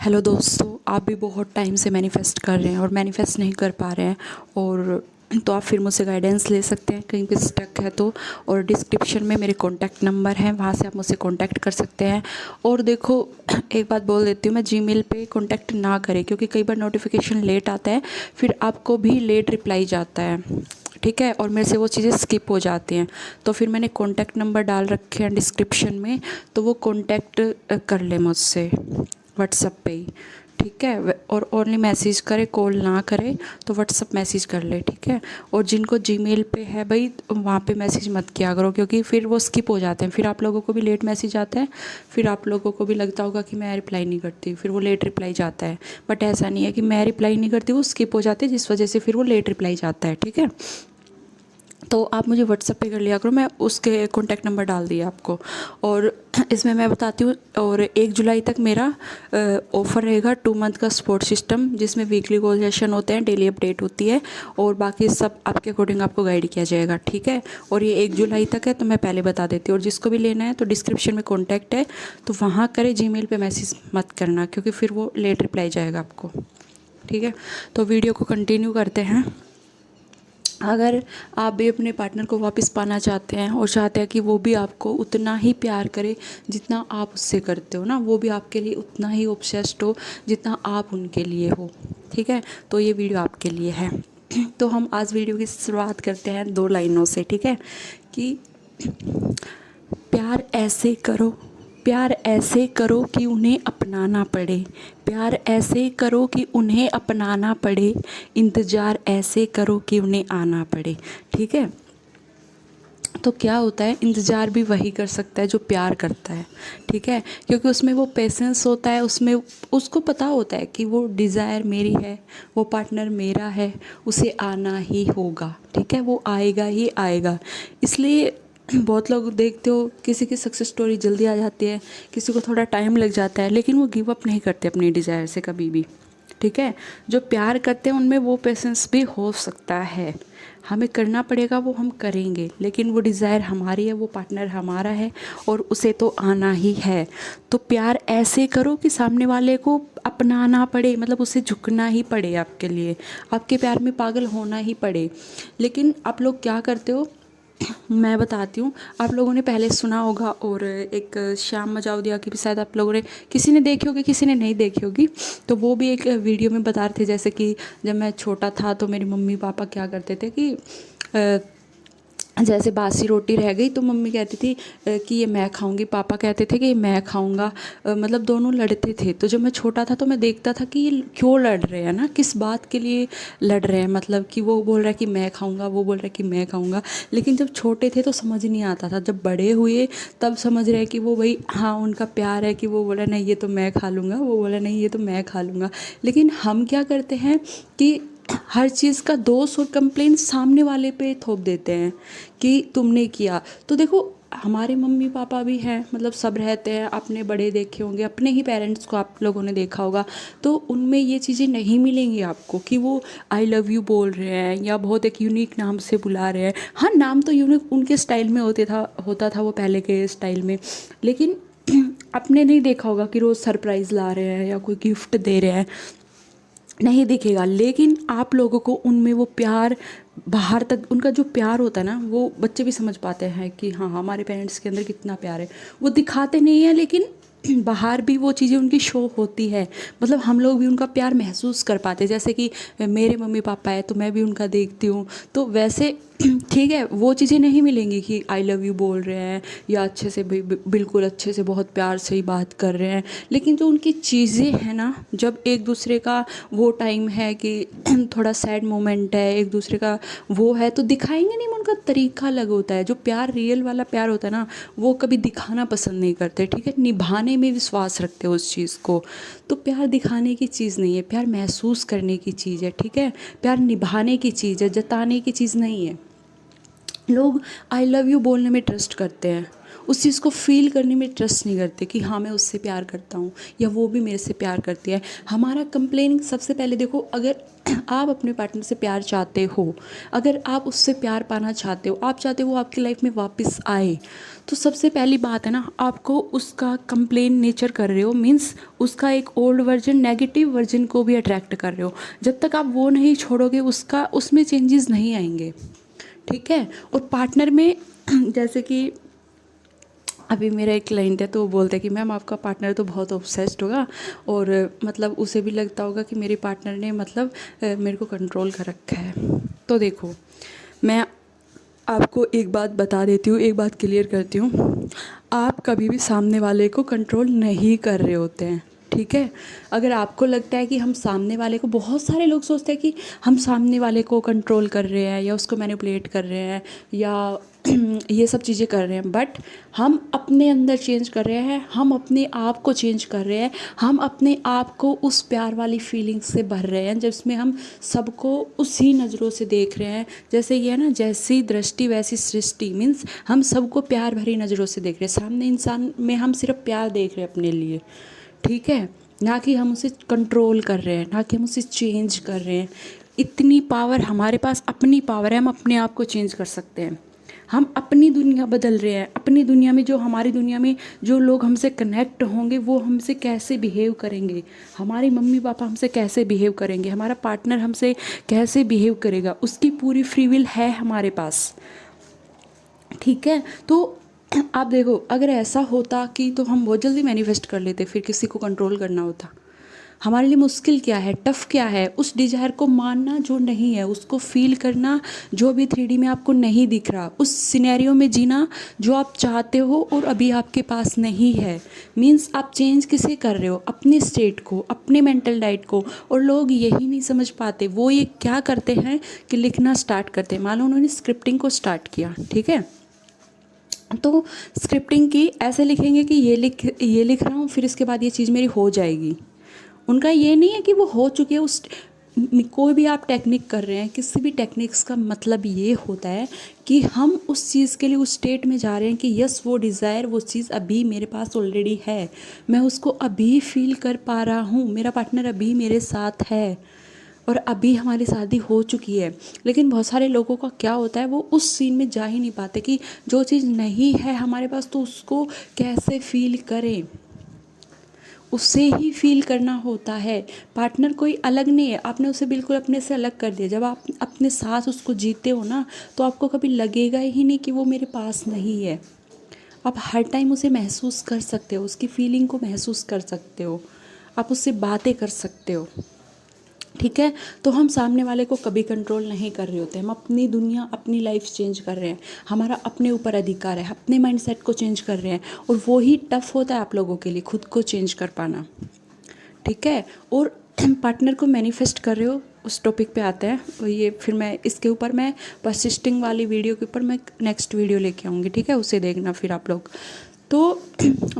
Hello दोस्तों, आप भी बहुत टाइम से मैनिफेस्ट कर रहे हैं और मैनिफेस्ट नहीं कर पा रहे हैं और तो आप फिर मुझसे गाइडेंस ले सकते हैं कहीं पे स्टक है तो। और डिस्क्रिप्शन में मेरे कॉन्टैक्ट नंबर हैं, वहाँ से आप मुझसे कॉन्टैक्ट कर सकते हैं। और देखो, एक बात बोल देती हूँ, मैं जीमेल पे कॉन्टैक्ट ना करें क्योंकि कई बार नोटिफिकेशन लेट आता है, फिर आपको भी लेट रिप्लाई जाता है, ठीक है, और मेरे से वो चीज़ें स्किप हो जाती हैं। तो फिर मैंने कॉन्टैक्ट नंबर डाल रखे हैं डिस्क्रिप्शन में, तो वो कॉन्टैक्ट कर ले मुझसे व्हाट्सएप पे ही, ठीक है। और ओनली मैसेज करे, कॉल ना करे, तो व्हाट्सएप मैसेज कर ले, ठीक है। और जिनको जीमेल पे है भाई, वहाँ पे मैसेज मत किया करो क्योंकि फिर वो स्किप हो जाते हैं, फिर आप लोगों को भी लेट मैसेज आता है, फिर आप लोगों को भी लगता होगा कि मैं रिप्लाई नहीं करती, फिर वो लेट रिप्लाई जाता है। बट ऐसा नहीं है कि मैं रिप्लाई नहीं करती, वो स्किप हो जाते हैं जिस वजह से फिर वो लेट रिप्लाई जाता है, ठीक है। तो आप मुझे व्हाट्सएप पे कर लिया करो, मैं उसके कॉन्टैक्ट नंबर डाल दिया आपको। और इसमें मैं बताती हूँ, और 1 जुलाई तक मेरा ऑफ़र रहेगा 2 मंथ का सपोर्ट सिस्टम, जिसमें वीकली गोल सेशन होते हैं, डेली अपडेट होती है और बाकी सब आपके अकॉर्डिंग आपको गाइड किया जाएगा, ठीक है। और ये 1 जुलाई तक है, तो मैं पहले बता देती हूँ। और जिसको भी लेना है तो डिस्क्रिप्शन में कॉन्टैक्ट है, तो वहाँ करें, जीमेल पे मैसेज मत करना क्योंकि फिर वो लेट रिप्लाई जाएगा आपको, ठीक है। तो वीडियो को कंटिन्यू करते हैं। अगर आप भी अपने पार्टनर को वापस पाना चाहते हैं और चाहते हैं कि वो भी आपको उतना ही प्यार करे जितना आप उससे करते हो ना, वो भी आपके लिए उतना ही ऑब्सेस्ड हो जितना आप उनके लिए हो, ठीक है, तो ये वीडियो आपके लिए है। तो हम आज वीडियो की शुरुआत करते हैं 2 लाइनों से, ठीक है, कि प्यार ऐसे करो, प्यार ऐसे करो कि उन्हें अपनाना पड़े, प्यार ऐसे करो कि उन्हें अपनाना पड़े, इंतज़ार ऐसे करो कि उन्हें आना पड़े, ठीक है। तो क्या होता है, इंतज़ार भी वही कर सकता है जो प्यार करता है, ठीक है, क्योंकि उसमें वो पेशेंस होता है, उसमें उसको पता होता है कि वो डिज़ायर मेरी है, वो पार्टनर मेरा है, उसे आना ही होगा, ठीक है, वो आएगा ही आएगा। इसलिए बहुत लोग देखते हो, किसी की सक्सेस स्टोरी जल्दी आ जाती है, किसी को थोड़ा टाइम लग जाता है, लेकिन वो गिव अप नहीं करते अपनी डिज़ायर से कभी भी, ठीक है। जो प्यार करते हैं उनमें वो पेशेंस भी हो सकता है, हमें करना पड़ेगा, वो हम करेंगे, लेकिन वो डिज़ायर हमारी है, वो पार्टनर हमारा है और उसे तो आना ही है। तो प्यार ऐसे करो कि सामने वाले को अपनाना पड़े, मतलब उसे झुकना ही पड़े आपके लिए, आपके प्यार में पागल होना ही पड़े। लेकिन आप लोग क्या करते हो, मैं बताती हूँ, आप लोगों ने पहले सुना होगा, और एक श्याम मजावदिया की भी शायद आप लोगों ने, किसी ने देखी होगी, किसी ने नहीं देखी होगी, तो वो भी एक वीडियो में बता रहे थे, जैसे कि जब मैं छोटा था तो मेरे मम्मी पापा क्या करते थे कि जैसे बासी रोटी रह गई तो मम्मी कहती थी कि ये मैं खाऊंगी, पापा कहते थे कि ये मैं खाऊंगा, मतलब दोनों लड़ते थे। तो जब मैं छोटा था तो मैं देखता था कि ये क्यों लड़ रहे हैं ना, किस बात के लिए लड़ रहे हैं, मतलब कि वो बोल रहा है कि मैं खाऊंगा, वो बोल रहा है कि मैं खाऊंगा। लेकिन जब छोटे थे तो समझ नहीं आता था, जब बड़े हुए तब समझ रहे हैं कि वो भाई हाँ उनका प्यार है कि वो बोला नहीं ये तो मैं खा लूँगा, वो बोला नहीं ये तो मैं खा लूँगा। लेकिन हम क्या करते हैं कि हर चीज़ का दोष और कंप्लेंट सामने वाले पे थोप देते हैं कि तुमने किया। तो देखो, हमारे मम्मी पापा भी हैं, मतलब सब रहते हैं, अपने बड़े देखे होंगे, अपने ही पेरेंट्स को आप लोगों ने देखा होगा, तो उनमें ये चीज़ें नहीं मिलेंगी आपको कि वो आई लव यू बोल रहे हैं या बहुत एक यूनिक नाम से बुला रहे हैं। हाँ, नाम तो यूनिक उनके स्टाइल में होता था वो पहले के स्टाइल में, लेकिन आपने नहीं देखा होगा कि रोज़ सरप्राइज़ ला रहे हैं या कोई गिफ्ट दे रहे हैं, नहीं दिखेगा। लेकिन आप लोगों को उनमें वो प्यार, बाहर तक उनका जो प्यार होता है ना, वो बच्चे भी समझ पाते हैं कि हाँ हमारे पेरेंट्स के अंदर कितना प्यार है। वो दिखाते नहीं है, लेकिन बाहर भी वो चीज़ें उनकी शो होती है, मतलब हम लोग भी उनका प्यार महसूस कर पाते हैं। जैसे कि मेरे मम्मी पापा है तो मैं भी उनका देखती हूँ, तो वैसे ठीक है, वो चीज़ें नहीं मिलेंगी कि आई लव यू बोल रहे हैं या अच्छे से बिल्कुल अच्छे से बहुत प्यार से ही बात कर रहे हैं। लेकिन जो उनकी चीज़ें हैं ना, जब एक दूसरे का वो टाइम है कि थोड़ा सैड मोमेंट है, एक दूसरे का वो है, तो दिखाएंगे नहीं, उनका तरीका अलग होता है। जो प्यार रियल वाला प्यार होता है ना, वो कभी दिखाना पसंद नहीं करते, ठीक है, निभाने में विश्वास रखते हो उस चीज़ को। तो प्यार दिखाने की चीज़ नहीं है, प्यार महसूस करने की चीज़ है, ठीक है, प्यार निभाने की चीज़ है, जताने की चीज़ नहीं है। लोग आई लव यू बोलने में ट्रस्ट करते हैं उस चीज़ को फील करने में ट्रस्ट नहीं करते कि हाँ मैं उससे प्यार करता हूँ या वो भी मेरे से प्यार करती है। हमारा कंप्लेन सबसे पहले देखो, अगर आप अपने पार्टनर से प्यार चाहते हो, अगर आप उससे प्यार पाना चाहते हो, आप चाहते हो वो आपकी लाइफ में वापस आए, तो सबसे पहली बात है ना, आपको उसका कंप्लेन नेचर कर रहे हो, मीन्स उसका एक ओल्ड वर्जन, नेगेटिव वर्जन को भी अट्रैक्ट कर रहे हो। जब तक आप वो नहीं छोड़ोगे उसका, उसमें चेंजेस नहीं आएंगे, ठीक है। और पार्टनर में जैसे कि अभी मेरा एक क्लाइंट है तो वो बोलता है कि मैम आपका पार्टनर तो बहुत ऑब्सेस्ड होगा, और मतलब उसे भी लगता होगा कि मेरे पार्टनर ने मतलब मेरे को कंट्रोल कर रखा है। तो देखो, मैं आपको एक बात बता देती हूँ, एक बात क्लियर करती हूँ, आप कभी भी सामने वाले को कंट्रोल नहीं कर रहे होते हैं, ठीक है। अगर आपको लगता है कि हम सामने वाले को, बहुत सारे लोग सोचते हैं कि हम सामने वाले को कंट्रोल कर रहे हैं या उसको मैनिपुलेट कर रहे हैं या ये सब चीज़ें कर रहे हैं, बट हम अपने अंदर चेंज कर रहे हैं, हम अपने आप को चेंज कर रहे हैं, हम अपने आप को उस प्यार वाली फीलिंग से भर रहे हैं जिसमें हम सबको उसी नज़रों से देख रहे हैं। जैसे ये है ना, जैसी दृष्टि वैसी सृष्टि, मीन्स हम सबको प्यार भरी नज़रों से देख रहे हैं, सामने इंसान में हम सिर्फ प्यार देख रहे हैं अपने लिए, ठीक है, ना कि हम उसे कंट्रोल कर रहे हैं, ना कि हम उसे चेंज कर रहे हैं। इतनी पावर हमारे पास, अपनी पावर है, हम अपने आप को चेंज कर सकते हैं। हम अपनी दुनिया बदल रहे हैं, अपनी दुनिया में जो, हमारी दुनिया में जो लोग हमसे कनेक्ट होंगे वो हमसे कैसे बिहेव करेंगे, हमारे मम्मी पापा हमसे कैसे बिहेव करेंगे, हमारा पार्टनर हमसे कैसे बिहेव करेगा, उसकी पूरी फ्री विल है हमारे पास, ठीक है। तो आप देखो, अगर ऐसा होता कि तो हम बहुत जल्दी मैनिफेस्ट कर लेते, फिर किसी को कंट्रोल करना होता। हमारे लिए मुश्किल क्या है, टफ़ क्या है, उस डिज़ायर को मानना जो नहीं है, उसको फील करना जो भी 3D में आपको नहीं दिख रहा, उस सिनेरियो में जीना जो आप चाहते हो और अभी आपके पास नहीं है। मीन्स आप चेंज किसे कर रहे हो, अपने स्टेट को, अपने मेंटल डाइट को। और लोग यही नहीं समझ पाते, वो ये क्या करते हैं कि लिखना स्टार्ट करते हैं। मान लो उन्होंने स्क्रिप्टिंग को स्टार्ट किया, ठीक है, तो स्क्रिप्टिंग की ऐसे लिखेंगे कि ये लिख रहा हूँ, फिर इसके बाद ये चीज़ मेरी हो जाएगी। उनका ये नहीं है कि वो हो चुकी है। उस कोई भी आप टेक्निक कर रहे हैं, किसी भी टेक्निक्स का मतलब ये होता है कि हम उस चीज़ के लिए उस स्टेट में जा रहे हैं कि यस, वो डिज़ायर, वो चीज़ अभी मेरे पास ऑलरेडी है, मैं उसको अभी फील कर पा रहा हूँ, मेरा पार्टनर अभी मेरे साथ है और अभी हमारी शादी हो चुकी है। लेकिन बहुत सारे लोगों का क्या होता है, वो उस सीन में जा ही नहीं पाते कि जो चीज़ नहीं है हमारे पास तो उसको कैसे फील करें, उससे ही फील करना होता है। पार्टनर कोई अलग नहीं है, आपने उसे बिल्कुल अपने से अलग कर दिया। जब आप अपने साथ उसको जीते हो ना, तो आपको कभी लगेगा ही नहीं कि वो मेरे पास नहीं है। आप हर टाइम उसे महसूस कर सकते हो, उसकी फीलिंग को महसूस कर सकते हो, आप उससे बातें कर सकते हो, ठीक है। तो हम सामने वाले को कभी कंट्रोल नहीं कर रहे होते, हम अपनी दुनिया, अपनी लाइफ चेंज कर रहे हैं, हमारा अपने ऊपर अधिकार है, अपने माइंडसेट को चेंज कर रहे हैं। और वो ही टफ होता है आप लोगों के लिए, खुद को चेंज कर पाना, ठीक है। और पार्टनर को मैनिफेस्ट कर रहे हो, उस टॉपिक पे आते हैं। और ये फिर मैं इसके ऊपर, मैं परसिस्टिंग वाली वीडियो के ऊपर मैं नेक्स्ट वीडियो लेके आऊँगी, ठीक है, उसे देखना फिर आप लोग। तो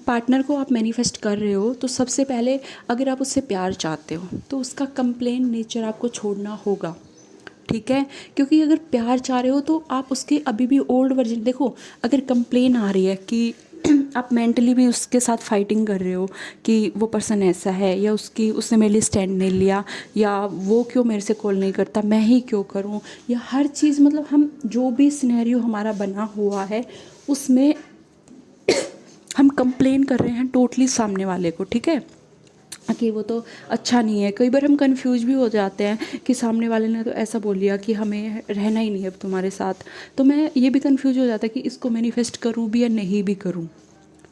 पार्टनर को आप मैनिफेस्ट कर रहे हो, तो सबसे पहले अगर आप उससे प्यार चाहते हो तो उसका कंप्लेन नेचर आपको छोड़ना होगा, ठीक है। क्योंकि अगर प्यार चाह रहे हो तो आप उसके अभी भी ओल्ड वर्जन, देखो अगर कंप्लेन आ रही है कि आप मेंटली भी उसके साथ फाइटिंग कर रहे हो कि वो पर्सन ऐसा है, या उसने मेरे लिए स्टैंड नहीं लिया, या वो क्यों मेरे से कॉल नहीं करता, मैं ही क्यों करूं, या हर चीज़, मतलब हम जो भी सिनेरियो हमारा बना हुआ है उसमें हम कंप्लेन कर रहे हैं टोटली सामने वाले को, ठीक है, कि वो तो अच्छा नहीं है। कई बार हम कंफ्यूज भी हो जाते हैं कि सामने वाले ने तो ऐसा बोल दिया कि हमें रहना ही नहीं है अब तुम्हारे साथ, तो मैं ये भी कंफ्यूज हो जाता है कि इसको मैनिफेस्ट करूं भी या नहीं भी करूं,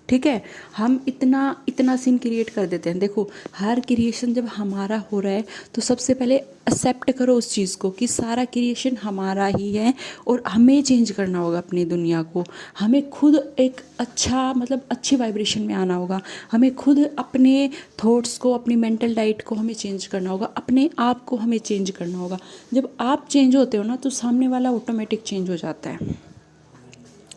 ठीक है। हम इतना इतना सीन क्रिएट कर देते हैं। देखो, हर क्रिएशन जब हमारा हो रहा है तो सबसे पहले एक्सेप्ट करो उस चीज़ को कि सारा क्रिएशन हमारा ही है और हमें चेंज करना होगा अपनी दुनिया को। हमें खुद एक अच्छा, मतलब अच्छी वाइब्रेशन में आना होगा। हमें खुद अपने थॉट्स को, अपनी मेंटल डाइट को हमें चेंज करना होगा, अपने आप को हमें चेंज करना होगा। जब आप चेंज होते हो ना, तो सामने वाला ऑटोमेटिक चेंज हो जाता है,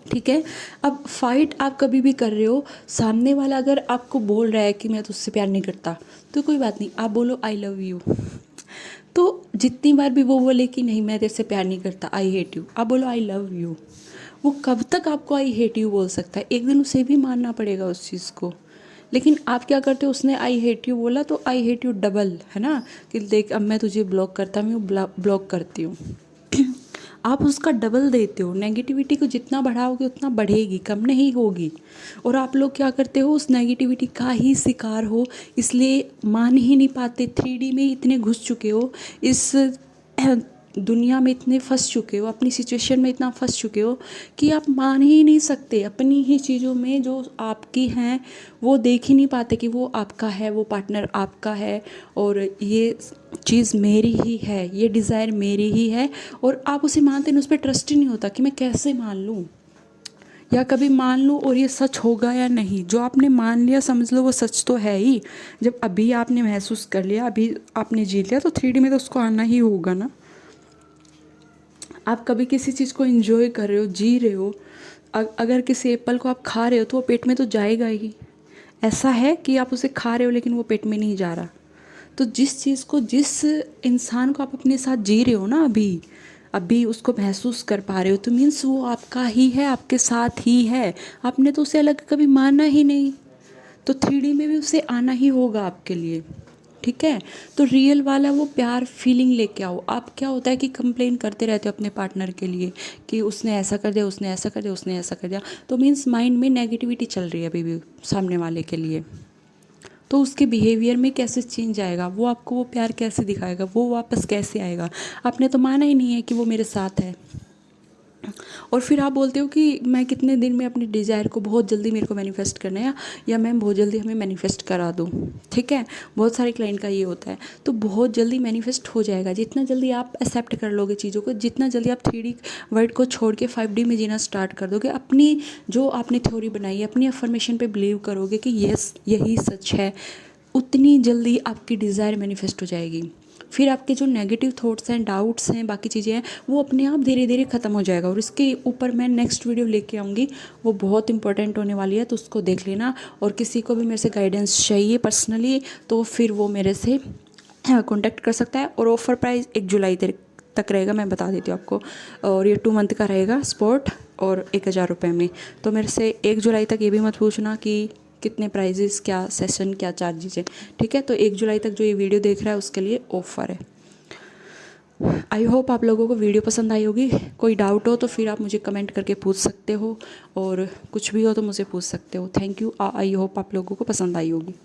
ठीक है। अब फाइट आप कभी भी कर रहे हो, सामने वाला अगर आपको बोल रहा है कि मैं तुझसे प्यार नहीं करता, तो कोई बात नहीं, आप बोलो आई लव यू। तो जितनी बार भी वो बोले कि नहीं मैं तेरे से प्यार नहीं करता, आई हेट यू, आप बोलो आई लव यू। वो कब तक आपको आई हेट यू बोल सकता है? एक दिन उसे भी मानना पड़ेगा उस चीज़ को। लेकिन आप क्या करते हो, उसने आई हेट यू बोला तो आई हेट यू डबल, है ना, कि देख अब मैं तुझे ब्लॉक करता हूँ, ब्लॉक करती हूँ। आप उसका डबल देते हो। नेगेटिविटी को जितना बढ़ाओगे उतना बढ़ेगी, कम नहीं होगी। और आप लोग क्या करते हो, उस नेगेटिविटी का ही शिकार हो, इसलिए मान ही नहीं पाते। 3D में इतने घुस चुके हो, इस दुनिया में इतने फंस चुके हो, अपनी सिचुएशन में इतना फंस चुके हो कि आप मान ही नहीं सकते अपनी ही चीज़ों में जो आपकी हैं, वो देख ही नहीं पाते कि वो आपका है, वो पार्टनर आपका है, और ये चीज़ मेरी ही है, ये डिज़ायर मेरी ही है। और आप उसे मानते नहीं, उस पर ट्रस्ट ही नहीं होता कि मैं कैसे मान लूँ या कभी मान लूँ और ये सच होगा या नहीं। जो आपने मान लिया समझ लो वो सच तो है ही। जब अभी आपने महसूस कर लिया, अभी आपने जी लिया, तो 3D में तो उसको आना ही होगा ना। आप कभी किसी चीज़ को एंजॉय कर रहे हो, जी रहे हो, अगर किसी एप्पल को आप खा रहे हो तो वो पेट में तो जाएगा ही। ऐसा है कि आप उसे खा रहे हो लेकिन वो पेट में नहीं जा रहा। तो जिस चीज़ को, जिस इंसान को आप अपने साथ जी रहे हो ना, अभी अभी उसको महसूस कर पा रहे हो, तो मीन्स वो आपका ही है, आपके साथ ही है। आपने तो उसे अलग कभी माना ही नहीं, तो 3D में भी उसे आना ही होगा आपके लिए। ठीक है, तो रियल वाला वो प्यार फीलिंग लेके आओ। आप क्या होता है कि कंप्लेन करते रहते हो अपने पार्टनर के लिए कि उसने ऐसा कर दिया, उसने ऐसा कर दिया, उसने ऐसा कर दिया, तो मीन्स माइंड में नेगेटिविटी चल रही है अभी भी सामने वाले के लिए। तो उसके बिहेवियर में कैसे चेंज आएगा, वो आपको वो प्यार कैसे दिखाएगा, वो वापस कैसे आएगा? आपने तो माना ही नहीं है कि वो मेरे साथ है। और फिर आप बोलते हो कि मैं कितने दिन में अपनी डिज़ायर को बहुत जल्दी मेरे को मैनिफेस्ट करना है, या मैं बहुत जल्दी हमें मैनिफेस्ट करा दूँ। ठीक है, बहुत सारे क्लाइंट का ये होता है। तो बहुत जल्दी मैनिफेस्ट हो जाएगा, जितना जल्दी आप एक्सेप्ट कर लोगे चीज़ों को, जितना जल्दी आप 3D वर्ड को छोड़ के 5D में जीना स्टार्ट कर दोगे, अपनी जो आपने थ्योरी बनाई है, अपनी अफर्मेशन पे बिलीव करोगे कि यस यही सच है, उतनी जल्दी आपकी डिज़ायर मैनिफेस्ट हो जाएगी। फिर आपके जो नेगेटिव थॉट्स हैं, डाउट्स हैं, बाकी चीज़ें हैं, वो अपने आप धीरे धीरे ख़त्म हो जाएगा। और इसके ऊपर मैं नेक्स्ट वीडियो लेके आऊँगी, वो बहुत इंपॉर्टेंट होने वाली है, तो उसको देख लेना। और किसी को भी मेरे से गाइडेंस चाहिए पर्सनली, तो फिर वो मेरे से कॉन्टैक्ट कर सकता है। और ऑफ़र प्राइस 1 जुलाई तक रहेगा, मैं बता देती हूँ आपको। और ये 2 मंथ का रहेगा स्पॉट, और 1000 रुपये में। तो मेरे से 1 जुलाई तक ये भी मत पूछना कि कितने प्राइजेस, क्या सेशन, क्या चार्जेस है। ठीक है, तो 1 जुलाई तक जो ये वीडियो देख रहा है उसके लिए ऑफ़र है। आई होप आप लोगों को वीडियो पसंद आई होगी। कोई डाउट हो तो फिर आप मुझे कमेंट करके पूछ सकते हो, और कुछ भी हो तो मुझे पूछ सकते हो। Thank you. आई होप आप लोगों को पसंद आई होगी।